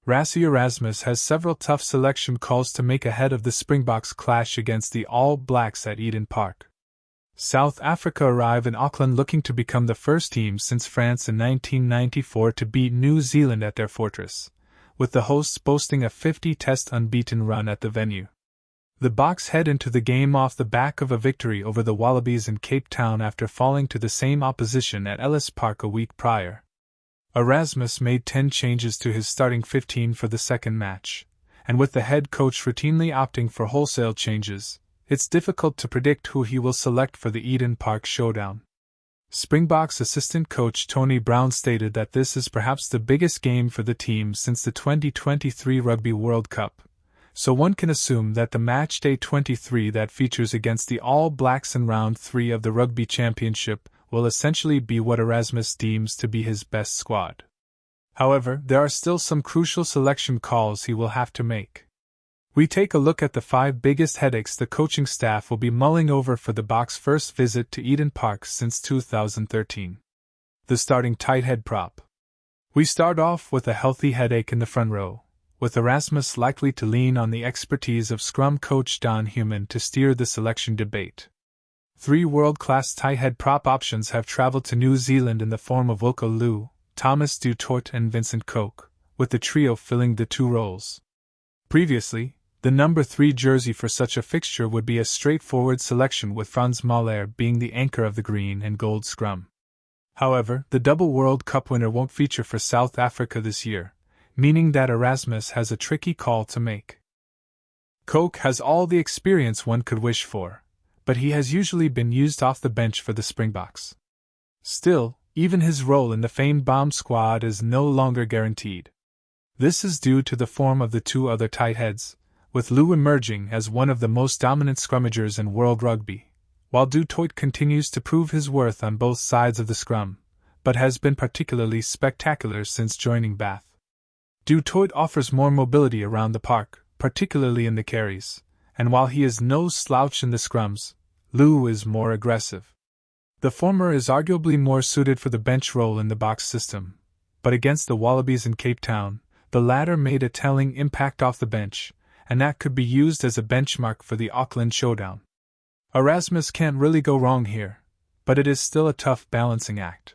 Rassie Erasmus has several tough selection calls to make ahead of the Springboks clash against the All Blacks at Eden Park. South Africa arrive in Auckland looking to become the first team since France in 1994 to beat New Zealand at their fortress, with the hosts boasting a 50-test unbeaten run at the venue. The Boks head into the game off the back of a victory over the Wallabies in Cape Town after falling to the same opposition at Ellis Park a week prior. Erasmus made 10 changes to his starting 15 for the second match, and with the head coach routinely opting for wholesale changes, it's difficult to predict who he will select for the Eden Park showdown. Springboks assistant coach Tony Brown stated that this is perhaps the biggest game for the team since the 2023 Rugby World Cup, so one can assume that the match day 23 that features against the All Blacks in round 3 of the Rugby Championship will essentially be what Erasmus deems to be his best squad. However, there are still some crucial selection calls he will have to make. We take a look at the 5 biggest headaches the coaching staff will be mulling over for the Boks' first visit to Eden Park since 2013. The starting tight head prop. We start off with a healthy headache in the front row, with Erasmus likely to lean on the expertise of scrum coach Don Human to steer the selection debate. 3 world-class tight head prop options have traveled to New Zealand in the form of Wilco Louw, Thomas du Toit and Vincent Koch, with the trio filling the 2 roles. Previously, the number 3 jersey for such a fixture would be a straightforward selection with Frans Mahler being the anchor of the green and gold scrum. However, the double World Cup winner won't feature for South Africa this year, meaning that Erasmus has a tricky call to make. Koch has all the experience one could wish for, but he has usually been used off the bench for the Springboks. Still, even his role in the famed bomb squad is no longer guaranteed. This is due to the form of the 2 other tight heads, with Louw emerging as one of the most dominant scrummagers in world rugby, while du Toit continues to prove his worth on both sides of the scrum, but has been particularly spectacular since joining Bath. Du Toit offers more mobility around the park, particularly in the carries, and while he is no slouch in the scrums, Louw is more aggressive. The former is arguably more suited for the bench role in the Boks system, but against the Wallabies in Cape Town, the latter made a telling impact off the bench, and that could be used as a benchmark for the Auckland showdown. Erasmus can't really go wrong here, but it is still a tough balancing act.